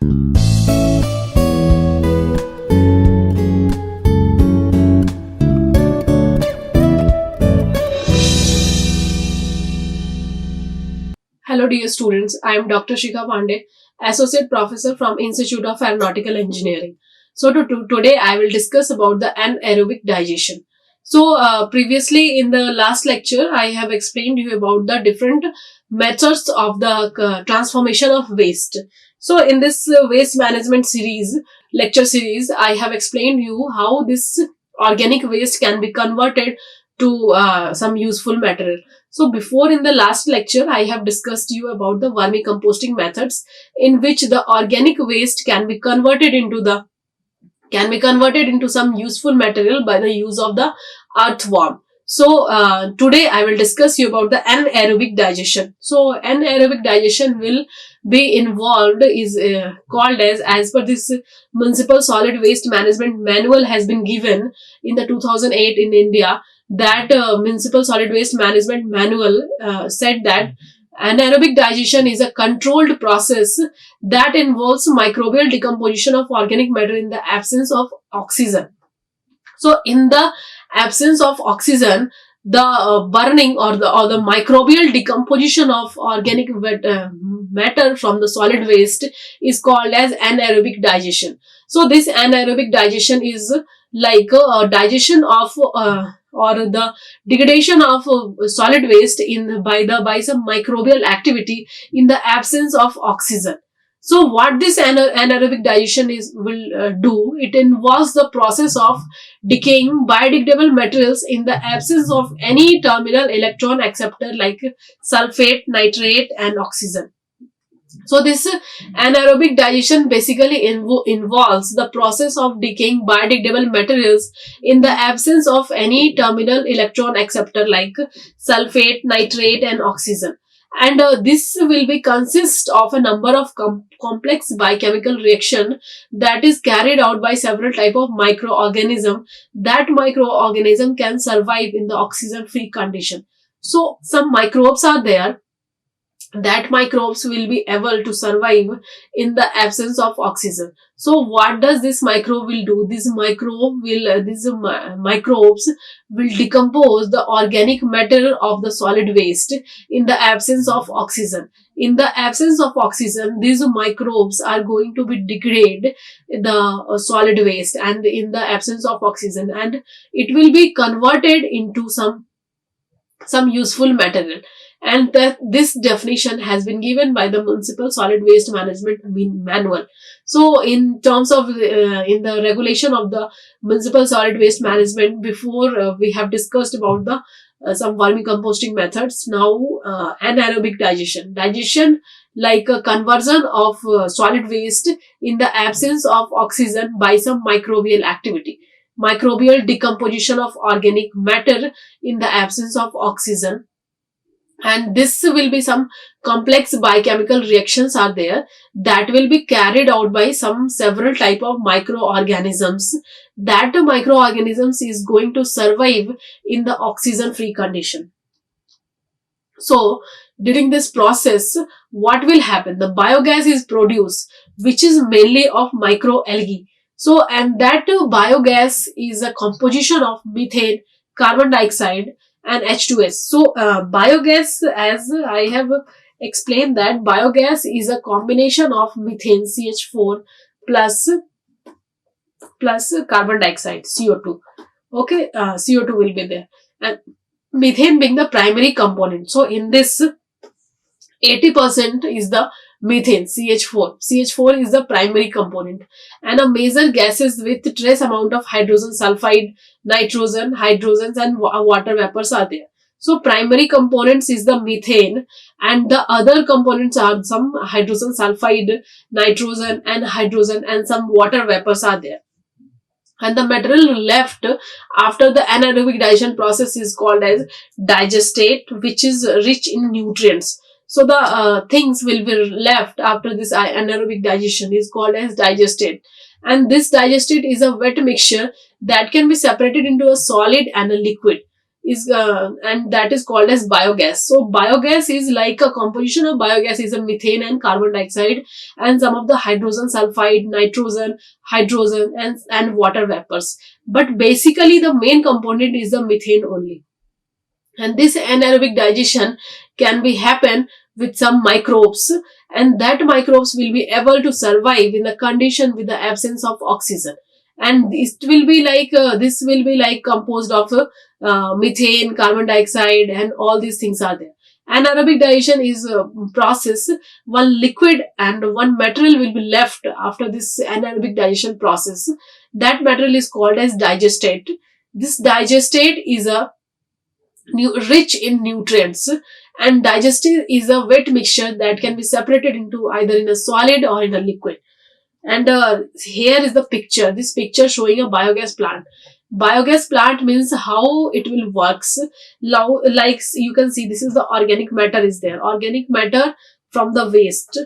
Hello dear students, I am Dr. Shikha Pandey, Associate Professor from Institute of Aeronautical Engineering. So today I will discuss about the anaerobic digestion. So previously in the last lecture I have explained you about the different methods of the transformation of waste. So in this waste management lecture series, I have explained you how this organic waste can be converted to some useful material. So before in the last lecture, I have discussed you about the vermicomposting methods in which the organic waste can be converted into some useful material by the use of the earthworm. So today I will discuss you about the anaerobic digestion. So anaerobic digestion will be involved is called as per this Municipal Solid Waste Management Manual has been given in the 2008 in India. That Municipal Solid Waste Management Manual said that anaerobic digestion is a controlled process that involves microbial decomposition of organic matter in the absence of oxygen. So in the absence of oxygen, the burning or the microbial decomposition of organic matter from the solid waste is called as anaerobic digestion. So this anaerobic digestion is like a digestion of or the degradation of solid waste by some microbial activity in the absence of oxygen. So what this anaerobic digestion will do, it involves the process of decaying biodegradable materials in the absence of any terminal electron acceptor like sulfate, nitrate and oxygen. So this anaerobic digestion basically involves the process of decaying biodegradable materials in the absence of any terminal electron acceptor like sulfate, nitrate and oxygen. And this will be consist of a number of complex biochemical reaction that is carried out by several type of microorganism. That microorganism can survive in the oxygen free condition. So some microbes are there that microbes will be able to survive in the absence of oxygen. So what does this microbe will do? These microbes will decompose the organic matter of the solid waste in the absence of oxygen. In the absence of oxygen, these microbes are going to be degrade the solid waste, and in the absence of oxygen, and it will be converted into some useful material. And this definition has been given by the Municipal Solid Waste Management Manual. So in terms of in the regulation of the Municipal Solid Waste Management, before we have discussed about the some vermicomposting methods. Now anaerobic digestion like a conversion of solid waste in the absence of oxygen by some microbial activity, microbial decomposition of organic matter in the absence of oxygen. And this will be some complex biochemical reactions are there that will be carried out by several type of microorganisms. That microorganisms is going to survive in the oxygen free condition. So during this process, what will happen? The biogas is produced, which is mainly of microalgae. So, and that biogas is a composition of methane, carbon dioxide and H2S. So biogas, as I have explained, that biogas is a combination of methane CH4 plus carbon dioxide CO2. Okay, CO2 will be there, and methane being the primary component. So in this 80% is the methane CH4. CH4 is the primary component, and a major gases with trace amount of hydrogen sulfide, nitrogen, hydrogens and water vapors are there. So primary components is the methane, and the other components are some hydrogen sulfide, nitrogen and hydrogen, and some water vapors are there. And the material left after the anaerobic digestion process is called as digestate, which is rich in nutrients. So the things will be left after this anaerobic digestion is called as digestate. And this digestate is a wet mixture that can be separated into a solid and a liquid. is and that is called as biogas. So biogas is like a composition of biogas is a methane and carbon dioxide and some of the hydrogen sulfide, nitrogen, hydrogen and water vapors. But basically the main component is the methane only. And this anaerobic digestion can be happen with some microbes, and that microbes will be able to survive in the condition with the absence of oxygen. And this will be like composed of methane, carbon dioxide, and all these things are there. Anaerobic digestion is a process. One liquid and one material will be left after this anaerobic digestion process. That material is called as digestate. This digestate is a rich in nutrients, and digestate is a wet mixture that can be separated into either in a solid or in a liquid. And here is the picture. This picture showing a biogas plant. Biogas plant means how it will works. Like you can see, this is the organic matter is there. Organic matter from the waste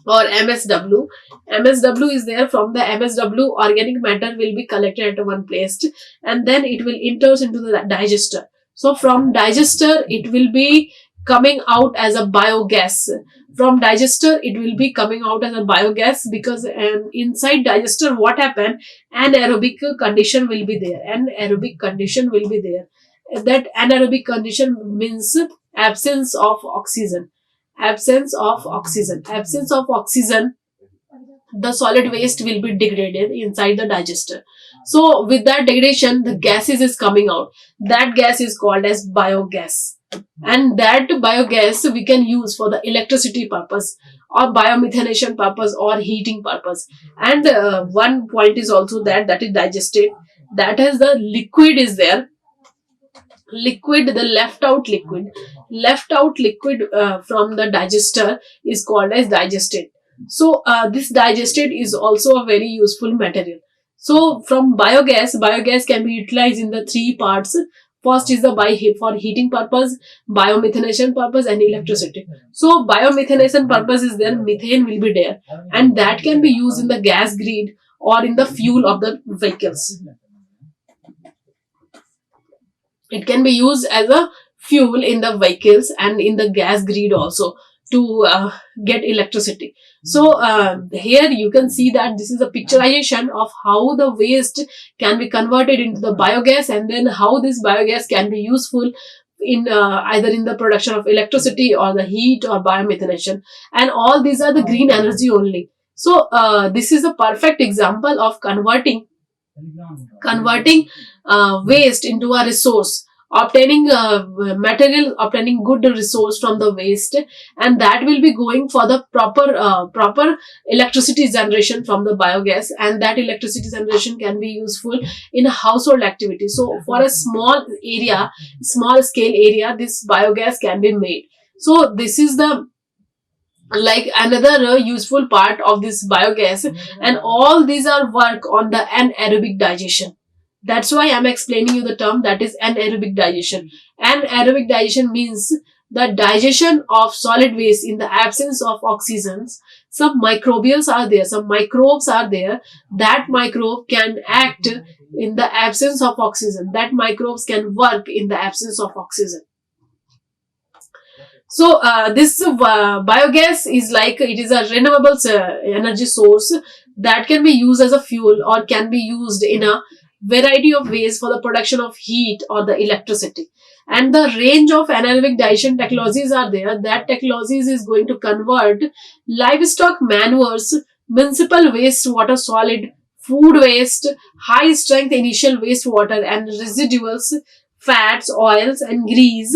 or MSW. MSW is there. From the MSW, organic matter will be collected at one place, and then it will enters into the digester. So from digester, it will be coming out as a biogas. From digester, it will be coming out as a biogas because inside digester, what happened? Anaerobic condition will be there. Anaerobic condition will be there. That anaerobic condition means absence of oxygen. Absence of oxygen. Absence of oxygen, the solid waste will be degraded inside the digester. So with that degradation, the gases is coming out. That gas is called as biogas. And that biogas we can use for the electricity purpose or biomethanation purpose or heating purpose. And one point is also that is digestate. That is the liquid is there. Liquid, the left out liquid from the digester is called as digestate. So this digestate is also a very useful material. So from biogas can be utilized in the three parts. First is the for heating purpose, biomethanation purpose, and electricity. So biomethanation purpose is there, methane will be there, and that can be used in the gas grid or in the fuel of the vehicles. It can be used as a fuel in the vehicles and in the gas grid also to get electricity. So here you can see that this is a picturization of how the waste can be converted into the biogas, and then how this biogas can be useful in either in the production of electricity or the heat or biomethanation. And all these are the green energy only. So this is a perfect example of converting waste into a resource, obtaining material, obtaining good resource from the waste, and that will be going for the proper electricity generation from the biogas, and that electricity generation can be useful in a household activity. So for a small scale area, this biogas can be made. So this is the like another useful part of this biogas, and all these are work on the anaerobic digestion. That's why I'm explaining you the term that is anaerobic digestion. Anaerobic digestion means the digestion of solid waste in the absence of oxygens. Some microbials are there, some microbes are there. That microbe can act in the absence of oxygen. That microbes can work in the absence of oxygen. So this biogas is like, it is a renewable energy source that can be used as a fuel or can be used in a variety of ways for the production of heat or the electricity. And the range of anaerobic digestion technologies are there. That technologies is going to convert livestock manures, municipal wastewater solid, food waste, high strength initial wastewater, and residuals, fats, oils, and grease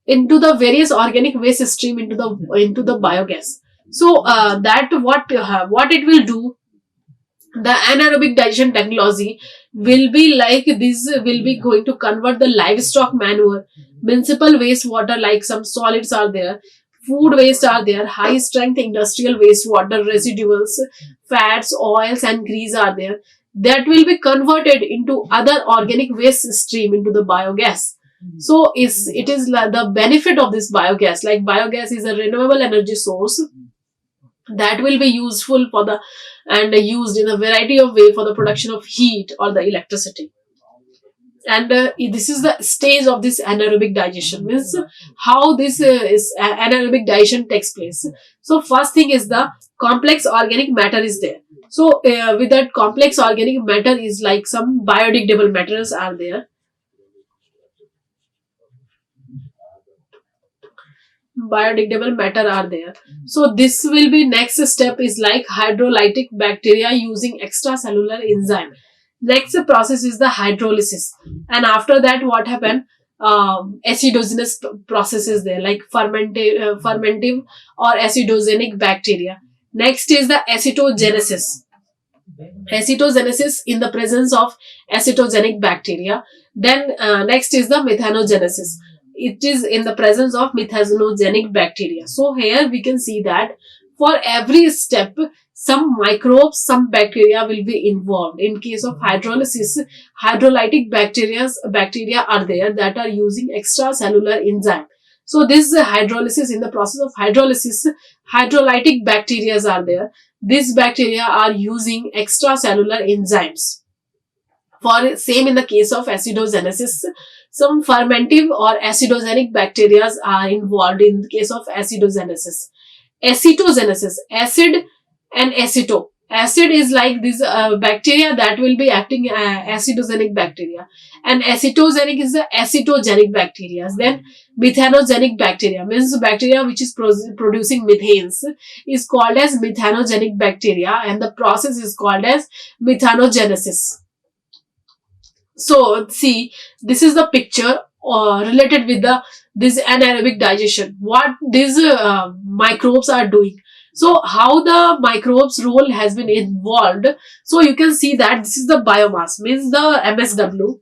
into the various organic waste stream into the biogas. So that what it will do, the anaerobic digestion technology will be like this, will be going to convert the livestock manure, municipal wastewater, like some solids are there, food waste are there, high strength industrial wastewater, residuals, fats, oils, and grease are there. That will be converted into other organic waste stream into the biogas. So it is the benefit of this biogas. Like biogas is a renewable energy source that will be useful for the and used in a variety of way for the production of heat or the electricity. And this is the stage of this anaerobic digestion, means how this anaerobic digestion takes place. So first thing is the complex organic matter is there. So with that complex organic matter is like some biodegradable materials are there. Biodegradable matter are there. So this will be next step is like hydrolytic bacteria using extracellular enzyme. Next process is the hydrolysis, and after that what happened, acidogenous process is there, like fermentive or acidogenic bacteria. Next is the acetogenesis. Acetogenesis in the presence of acetogenic bacteria. Then next is the methanogenesis. It is in the presence of methanogenic bacteria. So here we can see that for every step some microbes, some bacteria will be involved. In case of hydrolysis, hydrolytic bacteria are there that are using extracellular enzyme. So this is a hydrolysis. In the process of hydrolysis, hydrolytic bacteria are there. These bacteria are using extracellular enzymes. For same in the case of acidogenesis, some fermentive or acidogenic bacteria are involved in the case of acidogenesis. Acetogenesis, acid and aceto. Acid is like this bacteria that will be acting acidogenic bacteria, and acetogenic is the acetogenic bacteria. Then methanogenic bacteria means bacteria which is producing methanes is called as methanogenic bacteria, and the process is called as methanogenesis. So see, this is the picture related with the this anaerobic digestion. What these microbes are doing. So how the microbes role has been involved. So you can see that this is the biomass, means the MSW.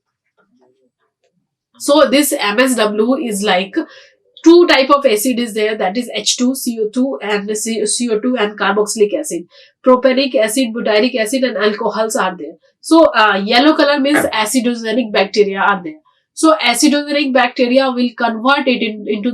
So this MSW is like two type of acid is there, that is H2, CO2 and CO2 and carboxylic acid. Propaneic acid, butyric acid and alcohols are there. So yellow color means acidogenic bacteria are there. So acidogenic bacteria will convert it into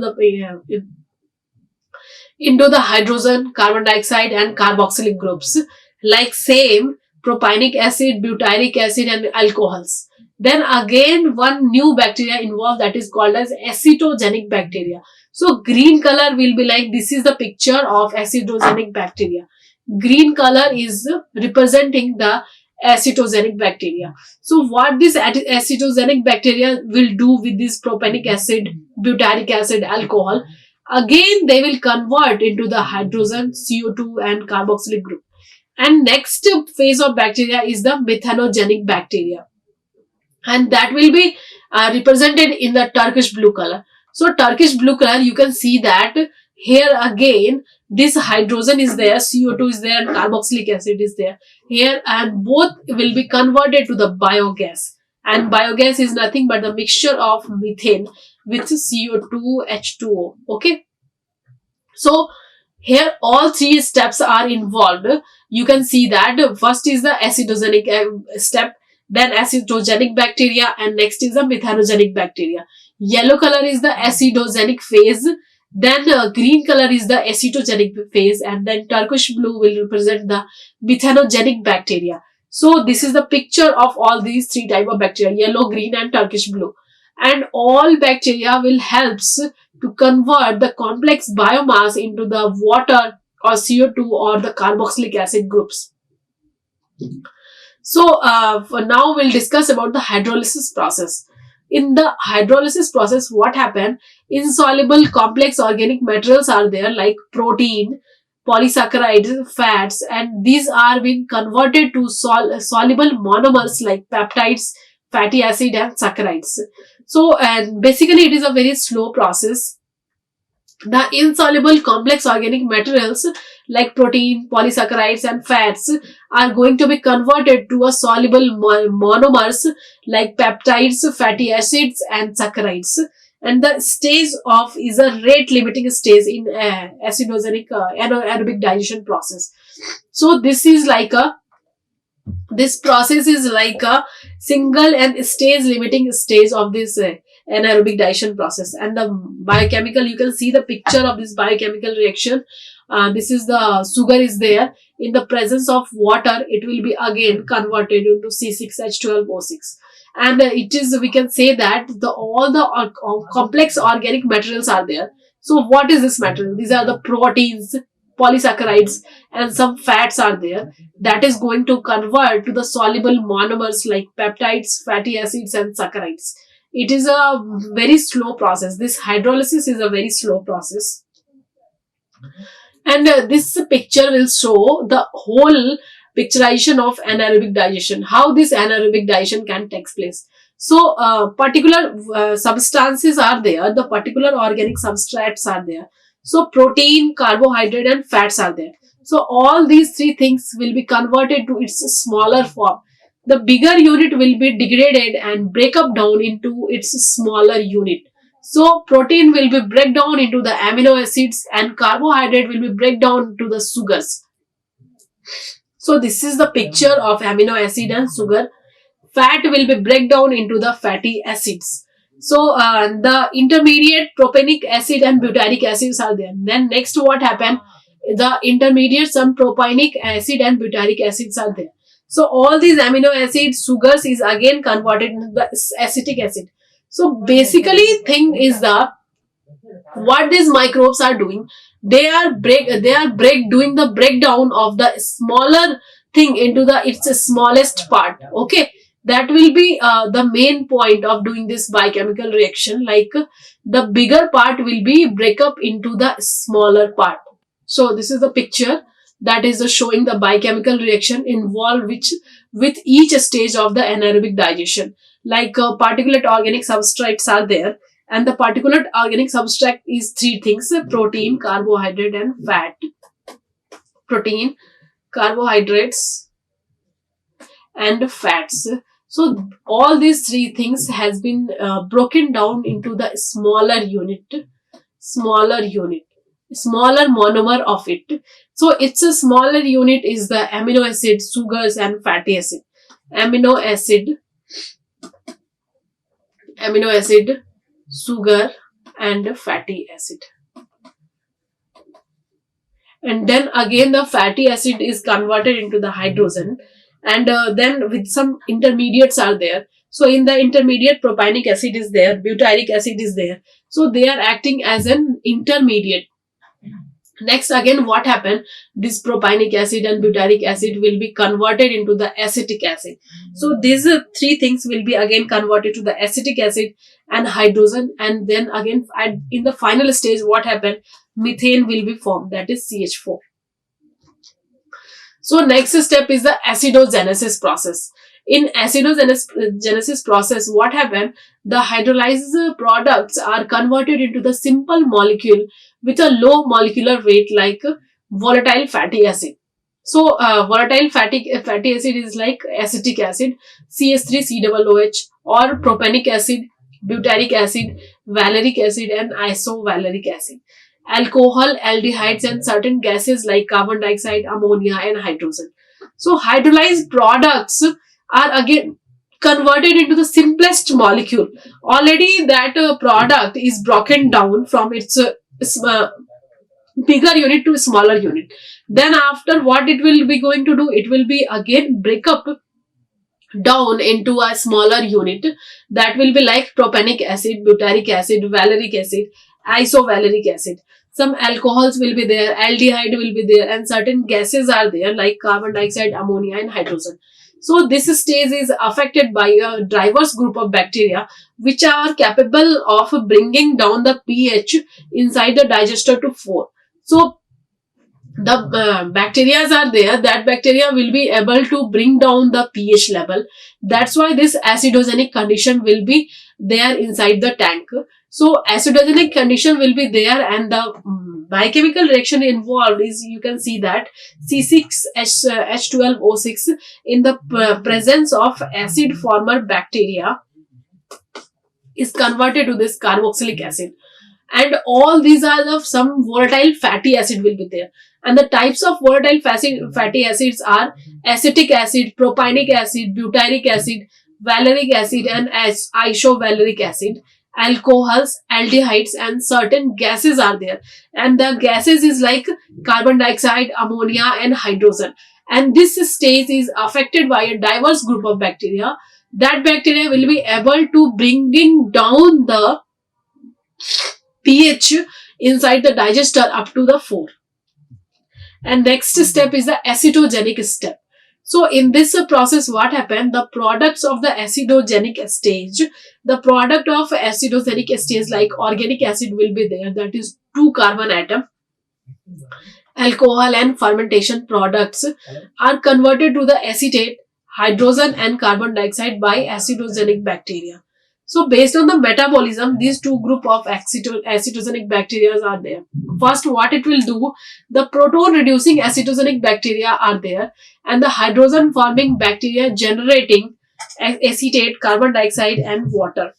the hydrogen, carbon dioxide and carboxylic groups, like same propaneic acid, butyric acid and alcohols. Then again one new bacteria involved, that is called as acetogenic bacteria. So green color will be like, this is the picture of acetogenic bacteria. Green color is representing the acetogenic bacteria. So what this acetogenic bacteria will do with this propaneic acid, butyric acid, alcohol, again they will convert into the hydrogen, CO2 and carboxylic group. And next phase of bacteria is the methanogenic bacteria, and that will be represented in the Turkish blue color. So Turkish blue color, you can see that here again this hydrogen is there, CO2 is there and carboxylic acid is there here, and both will be converted to the biogas. And biogas is nothing but the mixture of methane with CO2 H2O. Okay, so here all three steps are involved. You can see that first is the acidogenic step, then acetogenic bacteria, and next is the methanogenic bacteria. Yellow color is the acidogenic phase, then green color is the acetogenic phase, and then Turkish blue will represent the methanogenic bacteria. So this is the picture of all these three type of bacteria, yellow, green and Turkish blue. And all bacteria will helps to convert the complex biomass into the water or CO2 or the carboxylic acid groups. So for now we'll discuss about the hydrolysis process. In the hydrolysis process, what happened? Insoluble complex organic materials are there, like protein, polysaccharides, fats, and these are being converted to soluble monomers like peptides, fatty acid and saccharides. So and basically it is a very slow process. The insoluble complex organic materials like protein, polysaccharides and fats are going to be converted to a soluble monomers like peptides, fatty acids and saccharides. And the stage of is a rate limiting stage in acidogenic anaerobic digestion process. So this process is like a single and stage limiting stage of this anaerobic digestion process. And the biochemical, you can see the picture of this biochemical reaction. This is the sugar is there. In the presence of water, it will be again converted into C6H12O6. And it is, we can say that all the complex organic materials are there. So what is this material? These are the proteins, polysaccharides, and some fats are there, that is going to convert to the soluble monomers like peptides, fatty acids, and saccharides. It is a very slow process. This hydrolysis is a very slow process. And this picture will show the whole picturization of anaerobic digestion, how this anaerobic digestion can take place. So particular substances are there, the particular organic substrates are there. So protein, carbohydrate, and fats are there. So all these three things will be converted to its smaller form. The bigger unit will be degraded and break up down into its smaller unit. So protein will be break down into the amino acids, and carbohydrate will be break down to the sugars. So this is the picture of amino acid and sugar. Fat will be break down into the fatty acids. So the intermediate propaneic acid and butyric acids are there. Then next what happened? The intermediate some propaneic acid and butyric acids are there. So all these amino acids, sugars is again converted into the acetic acid. So basically thing is the what these microbes are doing, they are doing the breakdown of the smaller thing into the its smallest part. Okay, that will be the main point of doing this biochemical reaction. Like the bigger part will be break up into the smaller part. So this is the picture that is showing the biochemical reaction involved with each stage of the anaerobic digestion. Like particulate organic substrates are there, and the particulate organic substrate is three things: protein, carbohydrate, and fat. Protein, carbohydrates, and fats. So all these three things has been broken down into the smaller monomer of it. So it's a smaller unit is the amino acid, sugars, and fatty acid. Amino acid, sugar, and fatty acid. And then again the fatty acid is converted into the hydrogen, and then with some intermediates are there. So in the intermediate, propaneic acid is there, butyric acid is there. So they are acting as an intermediate. Next again what happened? This propaneic acid and butyric acid will be converted into the acetic acid. So these three things will be again converted to the acetic acid and hydrogen, and then again in the final stage what happened? Methane will be formed, that is CH4. So next step is the acidogenesis process. In acidogenesis process, what happened? The hydrolyzed products are converted into the simple molecule with a low molecular weight, like volatile fatty acid. So volatile fatty acid is like acetic acid, CH3COOH, or propaneic acid, butyric acid, valeric acid, and isovaleric acid. Alcohol, aldehydes, and certain gases like carbon dioxide, ammonia, and hydrogen. So hydrolyzed products are again converted into the simplest molecule. Already that product is broken down from its bigger unit to smaller unit. Then after, what it will be going to do? It will be again break up down into a smaller unit, that will be like propaneic acid, butyric acid, valeric acid, isovaleric acid. Some alcohols will be there, aldehyde will be there, and certain gases are there like carbon dioxide, ammonia, and hydrogen. So this stage is affected by a diverse group of bacteria which are capable of bringing down the pH inside the digester to 4. So the bacteria are there, that bacteria will be able to bring down the pH level. That's why this acidogenic condition will be there inside the tank. So acidogenic condition will be there, and the biochemical reaction involved is, you can see that C6H12O6 in the presence of acid former bacteria is converted to this carboxylic acid. And all these are of some volatile fatty acid will be there. And the types of volatile fatty acids are acetic acid, propaneic acid, butyric acid, valeric acid, and isovaleric acid. alcohols, aldehydes, and certain gases are there. And the gases is like carbon dioxide, ammonia, and hydrogen. And this stage is affected by a diverse group of bacteria. That bacteria will be able to bringing down the pH inside the digester up to the 4. And next step is the acidogenic step. So in this process, what happened? The products of the acidogenic stage, the product of acidogenic stage like organic acid will be there, that is 2 carbon atom. Alcohol and fermentation products are converted to the acetate, hydrogen and carbon dioxide by acidogenic bacteria. So based on the metabolism, these two group of acidogenic bacteria are there. First, what it will do, the proton reducing acidogenic bacteria are there, and the hydrogen forming bacteria generating acetate, carbon dioxide and water.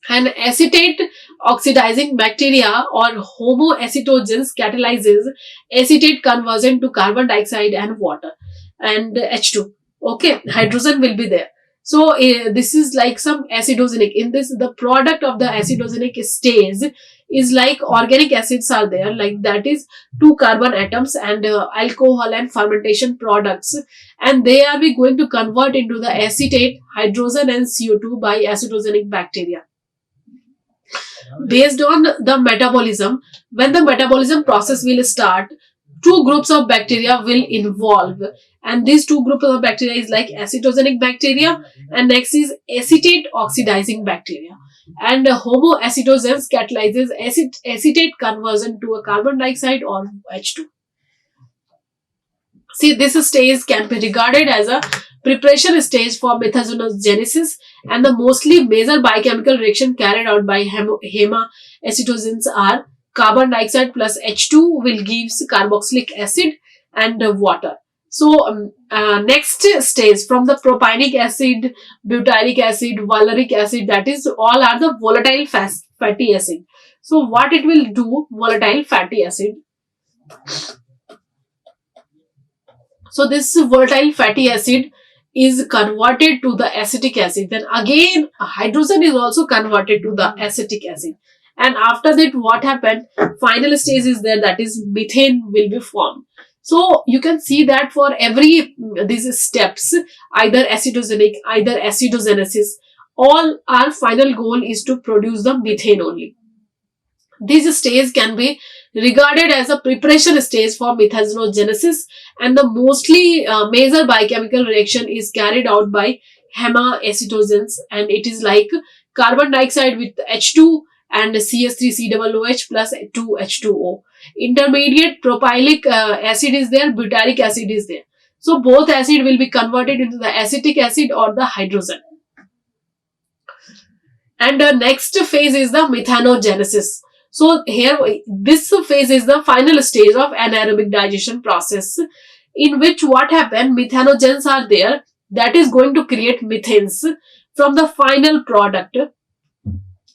And acetate oxidizing bacteria or homoacetogens catalyzes acetate conversion to carbon dioxide and water and H2. Okay, hydrogen will be there. So this is like some acidogenic. In this, the product of the acidogenic stage is like organic acids are there, like that is 2 carbon atoms and alcohol and fermentation products, and they are we going to convert into the acetate, hydrogen and CO2 by acidogenic bacteria. Based on the metabolism, when the metabolism process will start, 2 groups of bacteria will involve, and these 2 groups of bacteria is like acidogenic bacteria and next is acetate oxidizing bacteria. And homoacetogens catalyzes acetate conversion to a carbon dioxide or H2. See, this stage can be regarded as a preparation stage for methanogenesis, and the mostly major biochemical reaction carried out by hemacetogens are carbon dioxide plus H2 will gives carboxylic acid and water. So next stage, from the propionic acid, butyric acid, valeric acid, that is all are the volatile fatty acid. So what it will do, volatile fatty acid. So this volatile fatty acid is converted to the acetic acid. Then again hydrogen is also converted to the acetic acid. And after that what happened, final stage is there, that is methane will be formed. So you can see that for every these steps, either acidogenic, either acidogenesis, all our final goal is to produce the methane only. This stage can be regarded as a preparation stage for methanogenesis, and the mostly major biochemical reaction is carried out by hemacetogens, and it is like carbon dioxide with H2 and CH3COOH plus 2H2O. Intermediate propylic acid is there, butyric acid is there. So both acid will be converted into the acetic acid or the hydrogen. And the next phase is the methanogenesis. So here this phase is the final stage of anaerobic digestion process, in which what happened, methanogens are there, that is going to create methanes from the final product,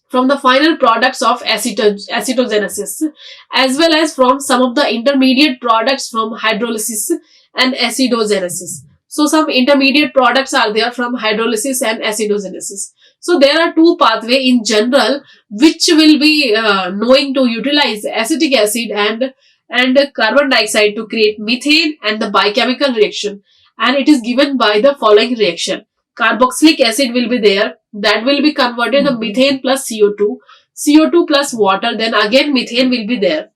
from the final products of acetogenesis, as well as from some of the intermediate products from hydrolysis and acidogenesis. So some intermediate products are there from hydrolysis and acidogenesis. So there are 2 pathways in general which will be knowing to utilize acetic acid and carbon dioxide to create methane and the biochemical reaction, and it is given by the following reaction. Carboxylic acid will be there, that will be converted to methane plus CO2, CO2 plus water, then again methane will be there.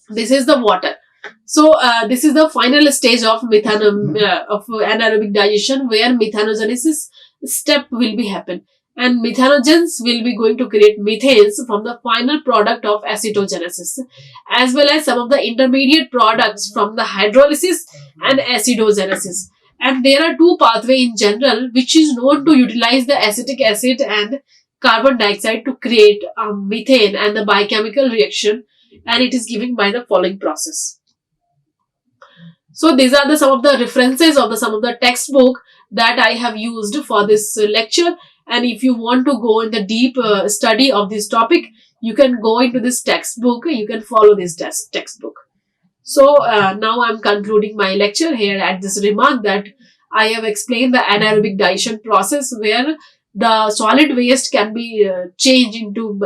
This is the water. So this is the final stage of anaerobic digestion, where methanogenesis step will be happen, and methanogens will be going to create methanes from the final product of acetogenesis, as well as some of the intermediate products from the hydrolysis and acidogenesis. And there are 2 pathways in general which is known to utilize the acetic acid and carbon dioxide to create methane and the biochemical reaction, and it is given by the following process. So these are the some of the references of the some of the textbook that I have used for this lecture, and if you want to go in the deep study of this topic, you can go into this textbook, you can follow this textbook. So now I am concluding my lecture here at this remark that I have explained the anaerobic digestion process, where the solid waste can be changed into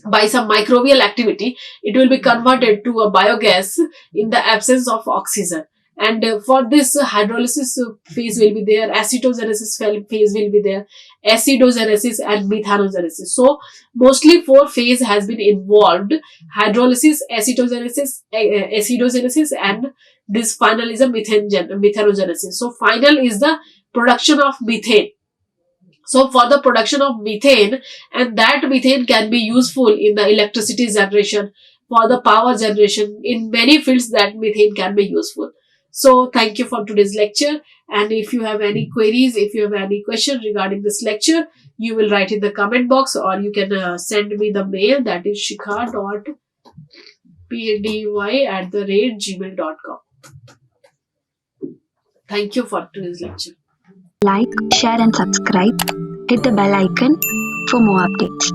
by some microbial activity. It will be converted to a biogas in the absence of oxygen. And for this, hydrolysis phase will be there, acetogenesis phase will be there, acidogenesis and methanogenesis. So mostly four phase has been involved: hydrolysis, acetogenesis, acidogenesis, and this final is a methanogenesis. So final is the production of methane. So for the production of methane, and that methane can be useful in the electricity generation, for the power generation, in many fields that methane can be useful. So thank you for today's lecture. And if you have any queries, if you have any questions regarding this lecture, you will write in the comment box, or you can send me the mail, that is shikha.pdy@gmail.com. Thank you for today's lecture. Like, share and subscribe. Hit the bell icon for more updates.